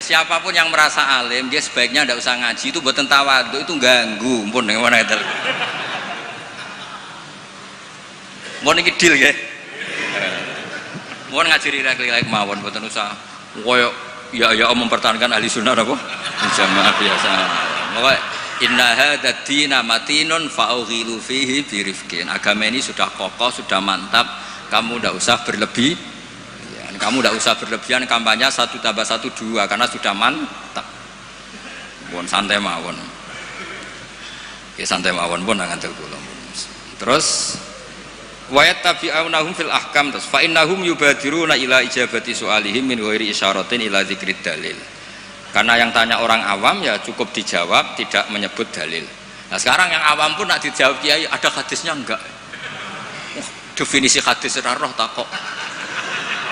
Siapapun yang merasa alim, dia sebaiknya tidak usah ngaji. Itu buat tawadhu, itu ganggu. Mpun yang mana itu? Mau niki deal ya? Mau ngaji rilek-rilek mawon, buatan usah. Koyok ya mempertahankan ahli sunnah apa? Jamaah biasa. Pokoknya inna hadza dina matinun fa'ughilu fihi birifqin. Agama ini sudah kokoh, sudah mantap. Kamu tidak usah berlebih. Kamu tidak usah berlebihan kampanye 1 + 1 2 karena sudah mantap. Pun santai mawon. Oke, santai mawon pun ngandel kula. Terus wayat tabi'unahum fil ahkam terus fa innahum yubadiruna ila ijabati su'alihim min ghairi isyaratin ila dzikrid dalil. Karena yang tanya orang awam ya cukup dijawab, tidak menyebut dalil. Nah, sekarang yang awam pun nak dijawab kiai ada hadisnya enggak? Definisi hadis ora roh takok.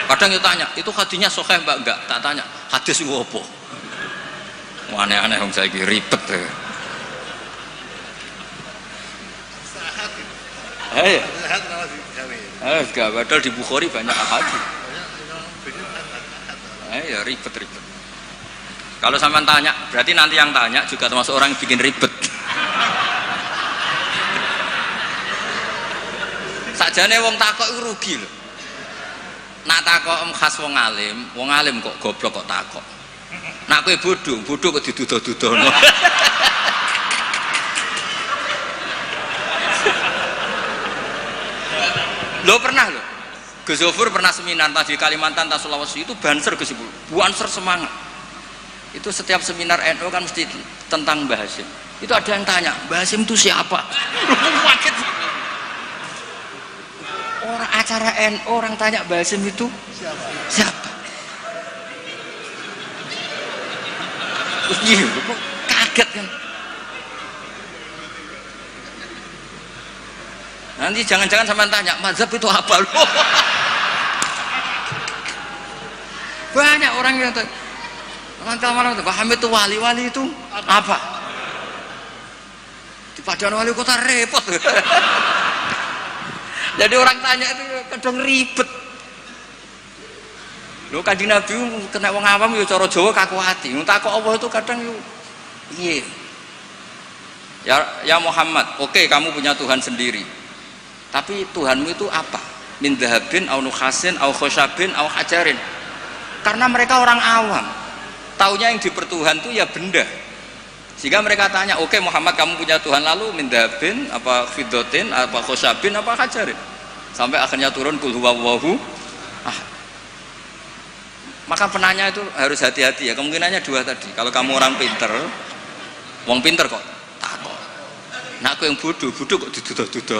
Kadang itu tanya, itu hadisnya sahih mbak? Enggak, tak tanya, hadis itu apa? Aneh-aneh yang saya ribet ya. Enggak, padahal di Bukhari banyak hadis. Ya ribet-ribet. Kalau sampean tanya, berarti nanti yang tanya juga termasuk orang yang bikin ribet. Sakjane wong takok itu rugi loh. Nak takok khas wong alim kok goblok kok takok. Nak kowe bodho kok diduduh-duduhno. Lo pernah lo? Gus Zofur pernah seminar tadi di Kalimantan, tas Sulawesi itu banser Gus Ibu. Banser semangat. Itu setiap seminar NU kan mesti tentang Mbah Hasyim. Itu ada yang tanya, Mbah Hasyim itu siapa? Orang acara NU orang tanya Mbah Hasyim itu siapa? Terus dia kok kaget kan? Nanti jangan-jangan sama tanya mazhab itu apa loh? Banyak orang yang teman-teman paham itu wali itu apa? Di Padang wali kota repot. Jadi orang tanya itu kadang ribet. Lho Kanjeng Nabi kena wong awam ya cara Jawa kaku ati. Takok Allah itu kadang yo piye? Ya Muhammad, oke kamu punya Tuhan sendiri. Tapi Tuhanmu itu apa? Min dhahabin au nukhasin au khosabin au hajarin. Karena mereka orang awam. Taunya yang dipertuhan itu ya benda. Sehingga mereka tanya, oke Muhammad kamu punya Tuhan, lalu min dhahabin apa fiddatin apa khosabin apa hajarin. Sampai akhirnya turun kul huwallahu ahad. Maka penanya itu harus hati-hati ya. Kemungkinannya dua tadi. Kalau kamu orang pinter, wong pinter kok takok. Nah aku yang bodoh kok diduduh-duduh.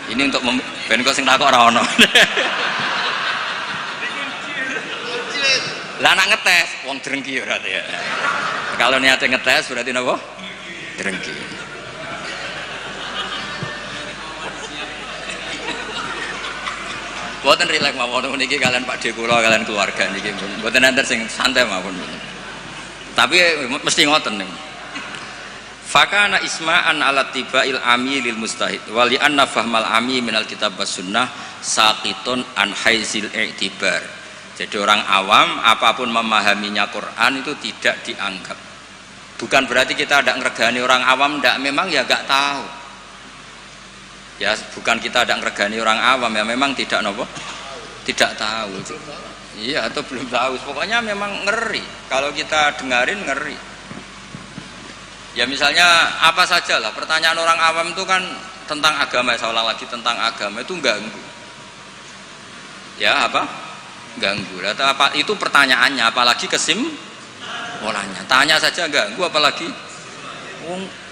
Ini untuk ben kok sing takok ora ono. Lah nak ngetes wong drengki berarti ya. Kalau niatnya ngetes berarti napa? Drengki. Boten rileks mawon niki kalian Pak De kula kalian keluarga niki. Boten enten sing santai mawon. Tapi mesti ngoten niku. Fakana isma'an ala tibail ami lil mustahid wa li anna fahmal ami minal kitab was sunnah saqitun an haizil i'tibar. Jadi orang awam apapun memahaminya Quran itu tidak dianggap. Bukan berarti kita tidak ngeregani orang awam, tidak, memang ya nggak tahu. Ya bukan kita tidak ngeregani orang awam, ya memang tidak nopo, tidak tahu. Iya atau belum tahu. Pokoknya memang ngeri. Kalau kita dengarin ngeri. Ya misalnya apa saja lah, pertanyaan orang awam itu kan tentang agama, saya ulang lagi tentang agama itu ganggu. Ya apa? Ganggu. Apa itu pertanyaannya, apalagi kesimpulannya. Tanya saja ganggu, apalagi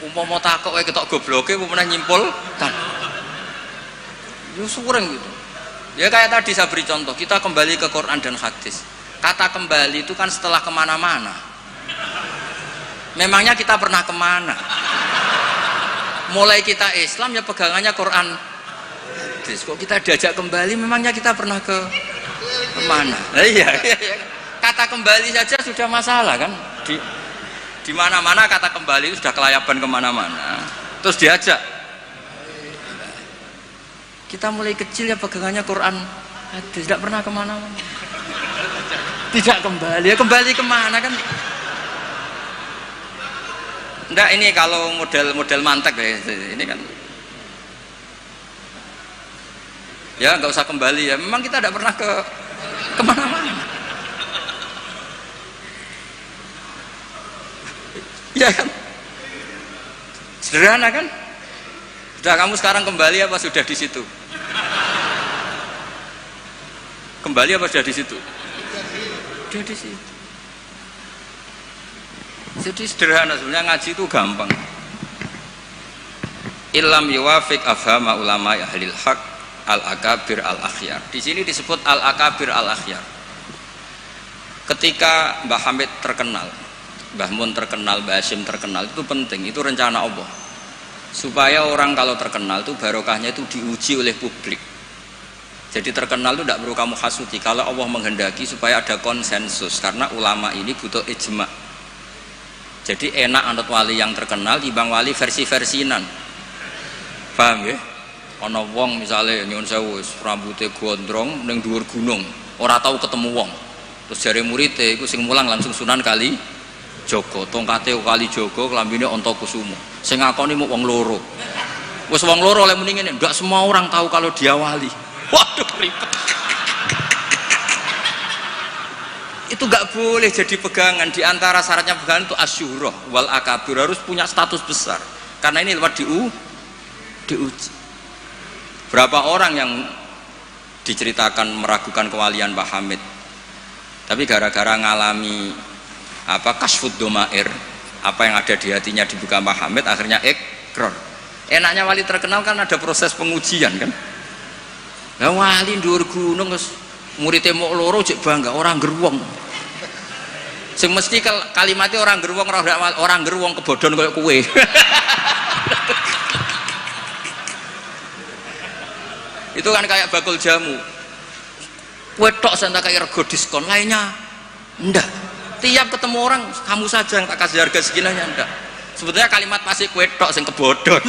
umpama takok wae ketok gobloke umpama nyimpul kan. Yo sureng gitu. Ya kayak tadi saya beri contoh, kita kembali ke Quran dan hadis. Kata kembali itu kan setelah kemana-mana. Memangnya kita pernah kemana? Mulai kita Islam ya pegangannya Quran. Kok kita diajak kembali, memangnya kita pernah kemana? Iya. Kata kembali saja sudah masalah kan? Di mana-mana kata kembali sudah kelayaban kemana-mana. Terus diajak. Kita mulai kecil ya pegangannya Quran. Tidak pernah kemana-mana. Tidak kembali. Ya kembali kemana kan? Enggak, ini kalau model mantek ya, ini kan. Ya nggak usah kembali ya. Memang kita tidak pernah kemana-mana. Ya kan? Sederhana kan? Sudah kamu sekarang kembali apa sudah di situ? Kembali apa sudah di situ? Sudah di situ. Jadi sederhana sebenarnya, ngaji itu gampang. Illam yuwafiq afhama ulama ahlil haq al-akabir al-akhyar. Di sini disebut al-akabir al-akhyar. Ketika Mbah Hamid terkenal, Mbah Mun terkenal, Mbah Hashim terkenal, itu penting, itu rencana Allah. Supaya orang kalau terkenal itu barokahnya itu diuji oleh publik. Jadi terkenal itu tidak perlu kamu hasuti, kalau Allah menghendaki supaya ada konsensus, karena ulama ini butuh ijma. Jadi enak anut wali yang terkenal dibanding wali versi-versinan. Paham ya? Ana wong misalnya nyuwun sewu rambutnya gondrong ning dhuwur gunung, ora tahu ketemu wong. Terus jare muridé iku sing mulang langsung Sunan Kali Jogo, tongkate Kali Jogo, klambine Antakusuma. Sing ngakoni mung wong loro. Wis wong loro oleh muni ngene, enggak semua orang tahu kalau dia wali. Waduh ribet. Itu enggak boleh jadi pegangan. Di antara syaratnya pegangan itu asyurah wal akabir, harus punya status besar. Karena ini lewat diuji. Berapa orang yang diceritakan meragukan kewalian Mbah Hamid, tapi gara-gara ngalami kasfud domair, apa yang ada di hatinya dibuka Mbah Hamid, akhirnya ikrar. Enaknya wali terkenal kan ada proses pengujian kan. Lah wali dhuwur gunung terus muridé mok loro jek bangga orang geruwong. Sing mesti kalimatnya orang geruwong, orang geruwong kebodhon koyo kowe. Itu kan kayak bakul jamu. Kowe tok sing tak rego diskon, lainnya ndak. Tiap ketemu orang kamu saja yang tak kasih harga seginanya, ndak. Sebetulnya kalimat pasti kowe tok sing kebodhon.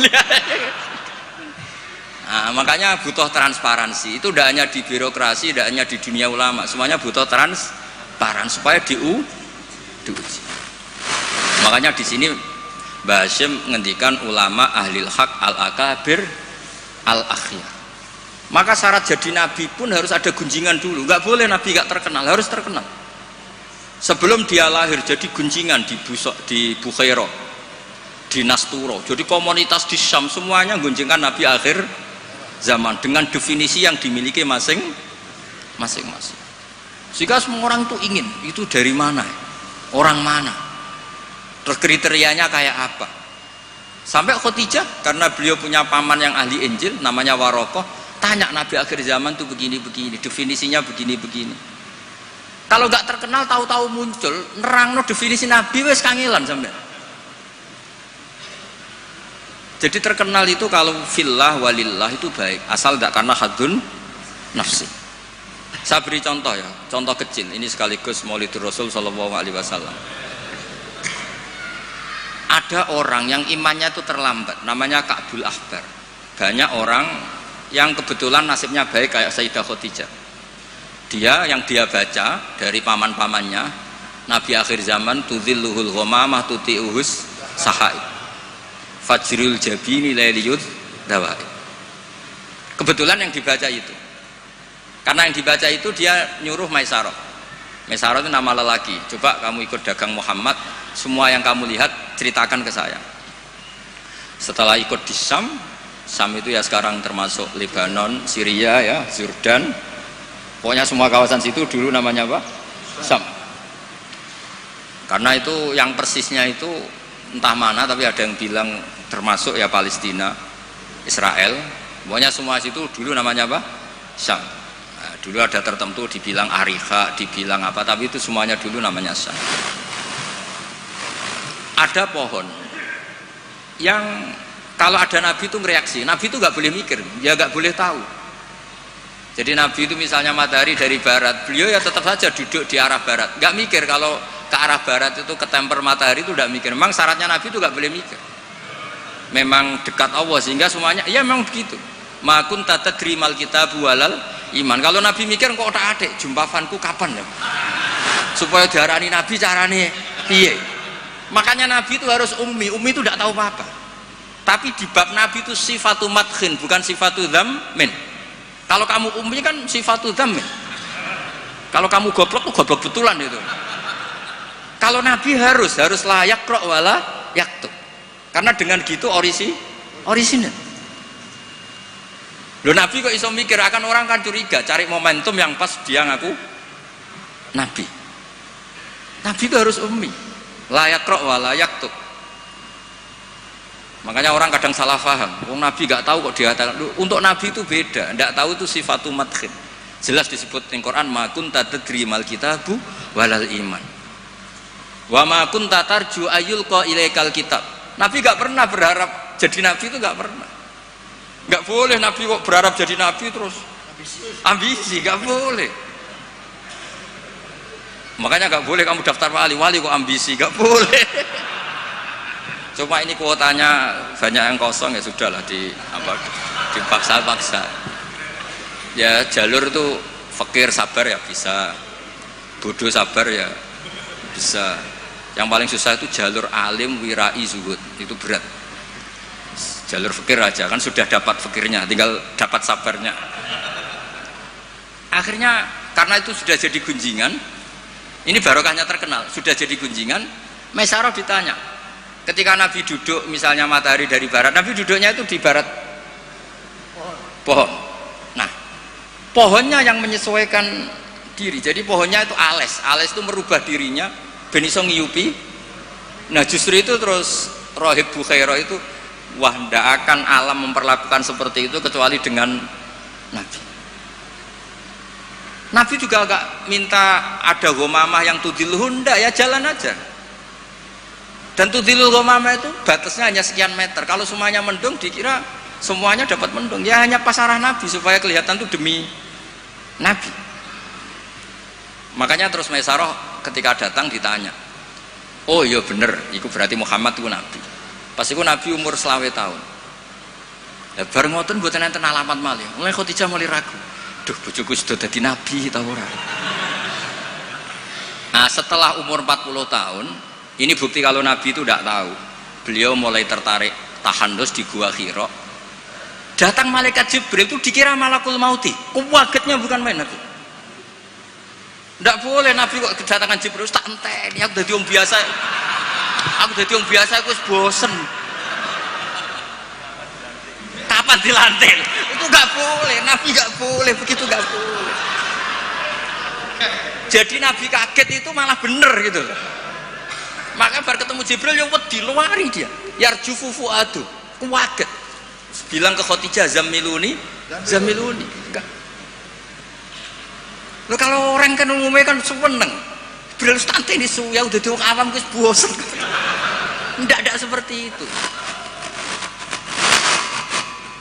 Nah, makanya butuh transparansi. Itu tidak hanya di birokrasi, tidak hanya di dunia ulama, semuanya butuh transparan supaya diuji. Makanya di sini Mbah Hashim menghentikan ulama ahlil haq al-akabir al-akhyar. Maka syarat jadi nabi pun harus ada gunjingan dulu. Nggak boleh nabi nggak terkenal, harus terkenal. Sebelum dia lahir jadi gunjingan di Bukhairah, di Nasturo. Jadi komunitas di Syam semuanya gunjingkan nabi akhir zaman dengan definisi yang dimiliki masing-masing. Sehingga semua orang itu ingin, itu dari mana? Orang mana? Terus kriterianya kayak apa? Sampai Khadijah, karena beliau punya paman yang ahli Injil namanya Warokoh, tanya nabi akhir zaman tuh begini-begini, definisinya begini-begini. Kalau nggak terkenal tahu-tahu muncul nerangno definisi nabi wes kangelan sampai. Jadi terkenal itu kalau fillah walillah itu baik, asal tidak karena hadun nafsi. Saya beri contoh ya, contoh kecil. Ini sekaligus Maulidur Rasul Shallallahu Alaihi Wasallam. Ada orang yang imannya itu terlambat, namanya Ka'bul Ahbar. Banyak orang yang kebetulan nasibnya baik kayak Sayyidah Khadijah. Yang dia baca dari paman-pamannya, Nabi akhir zaman tudhilluhul ghamamah tuti'uhus sahaib fajrul jabini lailiyud dawai. Kebetulan yang dibaca itu, karena yang dibaca itu dia nyuruh Maisarah. Maisarah itu nama lelaki. Coba kamu ikut dagang Muhammad, semua yang kamu lihat ceritakan ke saya. Setelah ikut di Syam itu ya sekarang termasuk Lebanon, Syria ya, Jordan, pokoknya semua kawasan situ dulu namanya apa? Syam. Karena itu yang persisnya itu entah mana, tapi ada yang bilang termasuk ya Palestina, Israel, pokoknya semua situ dulu namanya apa? Syam. Nah, dulu ada tertentu dibilang Ariha, dibilang apa, tapi itu semuanya dulu namanya Syam. Ada pohon yang kalau ada nabi itu mereaksi, nabi itu nggak boleh mikir, ya nggak boleh tahu. Jadi nabi itu misalnya matahari dari barat, beliau ya tetap saja duduk di arah barat, nggak mikir kalau ke arah barat itu ketemper matahari itu nggak mikir. Memang syaratnya nabi itu nggak boleh mikir, memang dekat Allah sehingga semuanya ya memang begitu. Ma kunta tadri mal kitabu walal iman. Kalau nabi mikir kok tak adek jumpafanku kapan ya, supaya diarani nabi carane piye. Makanya nabi itu harus ummi itu tidak tahu apa-apa. Tapi di bab nabi itu sifatu madkhin bukan sifatu dzammin. Kalau kamu ummi kan sifatu dzammin. Kalau kamu goblok tuh goblok betulan itu. Kalau nabi harus layak yaqra wala yaktub. Karena dengan gitu orisinal. Loh nabi kok iso mikir, akan orang kan curiga, cari momentum yang pas dia ngaku nabi. Nabi itu harus ummi, la yaqra wa la yaktub. Makanya orang kadang salah paham. Wong nabi gak tahu kok dia untuk nabi itu beda, ndak tahu itu sifatu madkhin. Jelas disebut di Quran ma kunta tadri mal kitabu walal iman. Wa ma kunta tarju ayyulqa ilaikal kitab. Nabi gak pernah berharap jadi nabi, itu gak pernah. Gak boleh nabi kok berharap jadi nabi terus ambisi, gak boleh. Makanya gak boleh kamu daftar wali kok ambisi, gak boleh. Cuma ini kuotanya banyak yang kosong, ya sudahlah dipaksa-paksa. Ya jalur itu fakir sabar ya bisa, bodoh sabar ya bisa. Yang paling susah itu jalur alim wirai zuhud, itu berat. Jalur fakir aja kan sudah dapat fakirnya, tinggal dapat sabarnya. Akhirnya karena itu sudah jadi gunjingan, ini barokahnya terkenal, sudah jadi gunjingan. Maisarah ditanya, ketika Nabi duduk misalnya matahari dari barat, Nabi duduknya itu di barat pohon. Nah, pohonnya yang menyesuaikan diri, jadi pohonnya itu ales itu merubah dirinya ben iso ngiyupi. Nah justru itu terus Rohib Bukhairah itu, wah ndak akan alam memperlakukan seperti itu kecuali dengan Nabi. Nabi juga agak minta ada ghamamah yang tudilluhu, ndak, ya jalan aja. Dan tudilul ghamamah itu batasnya hanya sekian meter. Kalau semuanya mendung dikira semuanya dapat mendung, ya hanya pas arah Nabi supaya kelihatan itu demi Nabi. Makanya terus Maisarah ketika datang ditanya, oh iya bener, itu berarti Muhammad itu Nabi. Pas itu Nabi umur 20 tahun. Ya bareng ngoten mboten enten alamat malih. Mulai Khadijah mulai ragu. Duh bojoku sudah jadi Nabi ta ora. Nah setelah umur 40 tahun, ini bukti kalau Nabi itu tidak tahu. Beliau mulai tertarik tahandus di Gua Hira. Datang malaikat Jibril itu dikira malakul mauti. Kuwagetnya bukan main Nabi. Tidak boleh Nabi kok kedatangan Jibril tak enteni, aku jadi orang biasa. Aku bosen. Kapan dilantik? Itu gak boleh, Nabi gak boleh, begitu gak boleh. Jadi Nabi kaget itu malah bener gitu. Maka baru ketemu Jibril yang wedi luari dia. Yarjufu fuadu, kuwaget. Bilang ke Khadijah zamiluni. Loh kalau orang kan umumnya kan seneng, Jibril stanti ini suya udah diwong awam wis bosen. Ndak seperti itu.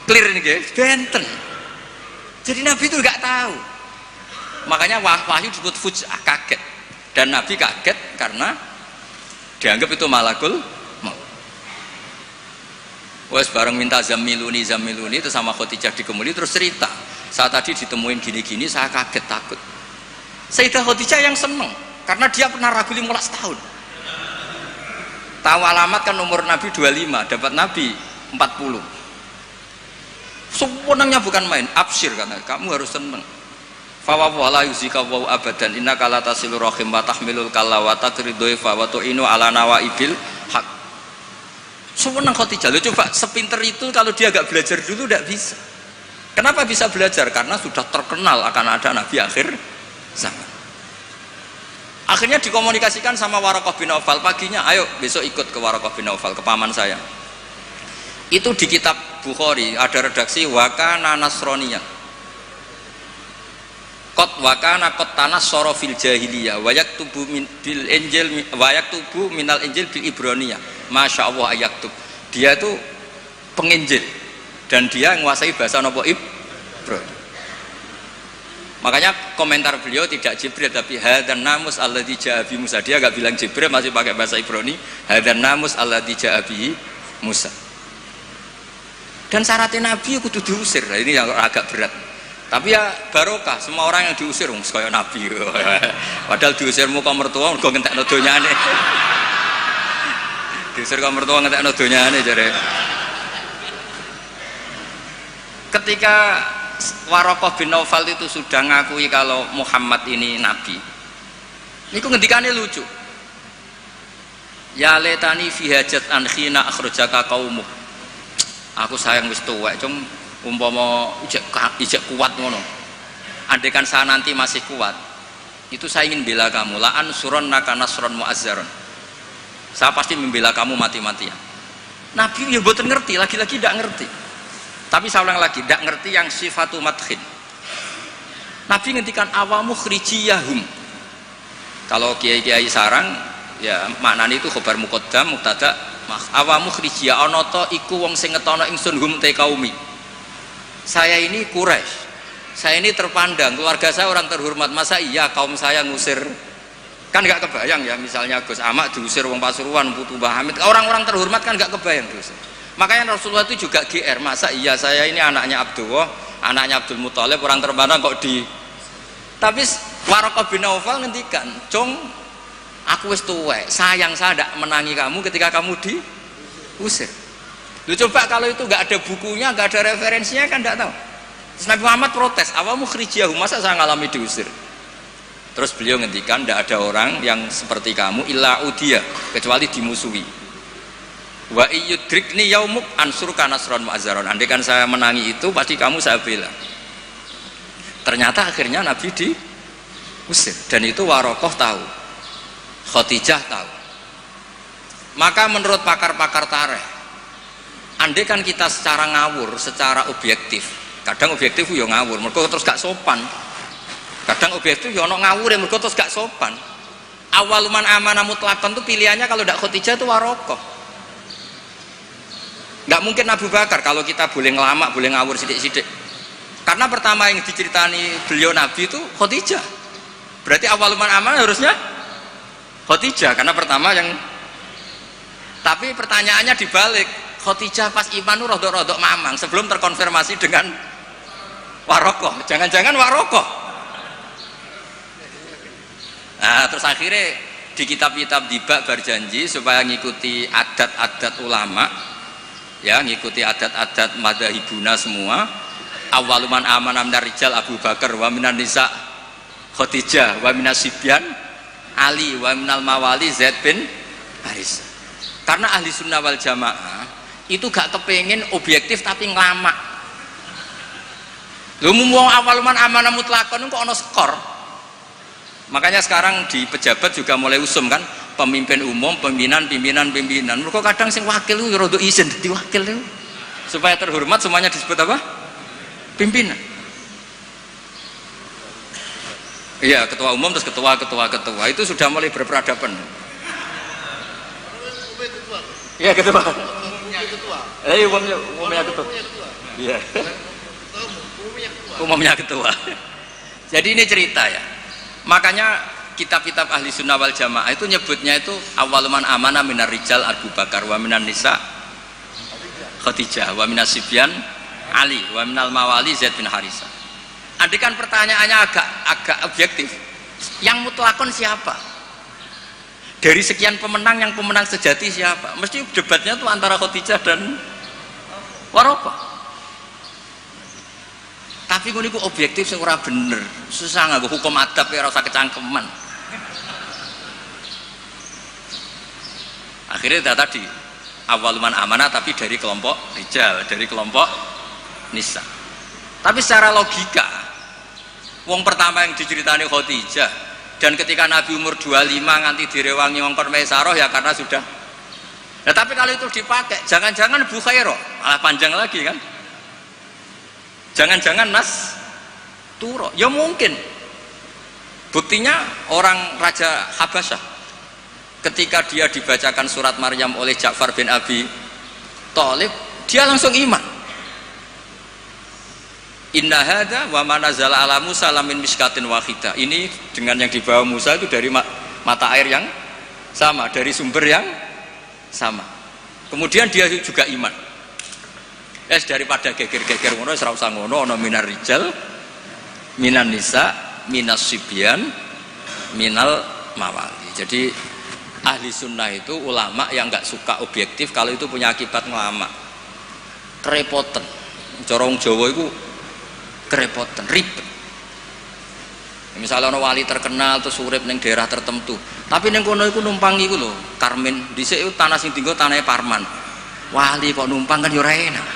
Clear ini guys, benten. Jadi Nabi itu nggak tahu. Makanya wahyu disebut fuj'ah, kaget. Dan Nabi kaget karena dianggap itu malakul maut. Wes bareng minta zamiluni itu sama Khadijah dikemuli terus cerita. Saat tadi ditemuin gini-gini saya kaget takut. Sayyidah Khadijah yang seneng karena dia pernah ragu 15 tahun. Tahu alamat kan umur Nabi 25, dapat Nabi 40. Senangnya bukan main, absyir karena kamu harus seneng. Fa wa la yuzika wa abadan innaka la tasilur rahim wa tahmilul kalla wa taqridu fa wa tu'inu ala nawaibil haq. Senang Khadijah. Lo coba sepinter itu kalau dia agak belajar dulu tidak bisa. Kenapa bisa belajar? Karena sudah terkenal akan ada Nabi akhir zaman. Akhirnya dikomunikasikan sama Waraqah bin Naufal, paginya ayo besok ikut ke Waraqah bin Naufal, ke paman saya. Itu di kitab Bukhari ada redaksi wakana nasroniyan kot wakana kot tanah sorofil jahiliyah wayak tubuh bil injil wayak tubuh minal injil bil ibroniyah. Masya Allah ayaktub, dia itu penginjil dan dia menguasai bahasa nopo Ibrani. Makanya komentar beliau tidak Jibril tapi hadan namus alladzi ja'a bi Musa. Dia enggak bilang Jibril, masih pakai bahasa Ibrani, hadan namus alladzi ja'a bi Musa. Dan syaratnya Nabi kudu diusir. Nah, ini yang agak berat. Tapi ya barokah, semua orang yang diusir kaya nabi. Padahal diusirmu kok mertua mergo ngentekno donyane. Diusir kok mertua ngentekno donyane jare. Ketika Waraqah bin Naufal itu sudah ngakui kalau Muhammad ini nabi, niku ngendikane lucu. Ya letani fi hajat an khina akhrajaka qaumuk. Aku sayang wis tuwek, cum umpama ijek kuat ngono. Andaikan saya nanti masih kuat, itu saya ingin bela kamu. La ansurannaka nasran mu'azzaron. Saya pasti membela kamu mati-matian. Nabi ya mboten ngerti, lagi-lagi tidak ngerti. Tapi saya ulang lagi, tidak ngerti yang sifatu madkhin. Nabi ngendikan awamu khrijiyahum. Kalau kiai-kiai sarang ya maknane itu khobar muqaddam mubtada awamu khrijiyah ana ta iku wong sing ngetono ingsun hum te kaumi. Saya ini Quraisy, saya ini terpandang, keluarga saya orang terhormat, masa iya kaum saya ngusir? Kan nggak kebayang ya, misalnya Gus Ahmad diusir wong Pasuruan, Putu Mbah Hamid, orang-orang terhormat kan nggak kebayang diusir. Makanya Rasulullah itu juga GR, masa iya saya ini anaknya Abdullah, anaknya Abdul Muthalib, orang terpandang kok di. Tapi Waraqah bin Naufal ngendikan, "Cung, aku wis tuwek, sayang saya tidak menangi kamu ketika kamu diusir." Lu coba kalau itu nggak ada bukunya, nggak ada referensinya kan nggak tahu. Terus Nabi Muhammad protes, awamu khrijiyahum, masa saya ngalami diusir? Terus beliau ngendikan, tidak ada orang yang seperti kamu illa udiya, kecuali dimusuhi. Wa iyyudrikni yaumuk ansurka nasran mu'azzaron. Andaikan saya menangi itu, pasti kamu saya bela. Ternyata akhirnya Nabi diusir, dan itu Waraqah tahu, Khadijah tahu. Maka menurut pakar-pakar tarikh, andaikan kita secara ngawur, secara objektif, kadang objektif yo ngawur, mergo terus gak sopan. Kadang objektif yo ono ngawur ya mergo terus gak sopan. Awaluman amanah mutlaqan itu pilihannya kalau tidak Khadijah itu Waraqah. Gak mungkin Abu Bakar kalau kita boleh ngelamak, boleh ngawur sidik-sidik. Karena pertama yang diceritani beliau Nabi itu Khadijah. Berarti awaluman amanah harusnya Khadijah karena pertama yang. Tapi pertanyaannya dibalik. Khadijah pas iman itu rodok-rodok mamang sebelum terkonfirmasi dengan Waraqah. Jangan-jangan Waraqah. Nah, terus akhirnya di kitab-kitab dibak berjanji supaya ngikuti adat-adat ulama, ya ngikuti adat-adat madzhabuna semua. Awaluman amanah minar rijal Abu Bakar, wa minan nisa Khadijah, wa minas sibyan Ali, wa minal mawali Zaid bin Haris. Karena ahli sunnah wal jamaah itu gak kepengen objektif tapi ngelamak. Lu mau awaluman amanah mutlaqan kok ono skor. Makanya sekarang di pejabat juga mulai usum kan, pemimpin umum, pimpinan. Mereka kadang sing wakil itu rada izin dadi wakil itu. Supaya terhormat semuanya disebut apa? Pimpinan. Iya, ketua umum terus ketua itu sudah mulai berperadaban. Iya, ketua. Umumnya ketua. Iya. Umumnya ketua. Jadi ini cerita ya. Makanya kitab-kitab ahli sunnah wal jamaah itu nyebutnya itu awaluman amanah minar rijal Abu Bakar, wa minan nisa Khadijah, wa minas sibyan Ali, wa minal mawali Zaid bin Harisah. Andaikan pertanyaannya agak objektif, yang mutlakon siapa? Dari sekian pemenang, yang pemenang sejati siapa? Mesti debatnya tuh antara Khadijah dan Waraqah. Tapi gue niku objektif sing ora bener, susah nganggo hukum adab ya ora usah kecangkeman. Akhirnya tadi awaluman amanah tapi dari kelompok rijal, dari kelompok nisa. Tapi secara logika, wong pertama yang diceritani Khadijah, dan ketika Nabi umur 25 nganti direwangi wong kon Maisaroh ya karena sudah. Nah, tapi kalau itu dipakai, jangan-jangan Bukhairah malah panjang lagi kan? Jangan-jangan Nas Turo, ya mungkin. Buktinya orang Raja Habasyah ketika dia dibacakan surat Maryam oleh Ja'far bin Abi Thalib, dia langsung iman. Inna hadza wa ma nazala ala Musa lamin miskatin wahidah. Ini dengan yang dibawa Musa itu dari mata air yang sama, dari sumber yang sama. Kemudian dia juga iman. Daripada geger-geger ngono ora usah ngono ana minar rijal minan nisa, minas sibyan, minal mawali. Jadi ahli sunnah itu ulama yang nggak suka objektif kalau itu punya akibat ngelama, kerepotan. Corong Jawa itu kerepotan, ribet. Misalnya ono wali terkenal terus urip ning daerah tertentu, tapi ning kono iku numpang iku lho, Karmen dhisik iku tanah sing dienggo tanahe Parman. Wali kok numpang kan yo ora enak.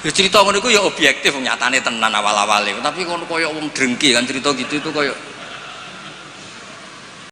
Ya cerita ngono iku ya objektif nyatane tenan awal-awale, tapi kono koyo wong drengki kan cerita gitu itu koyo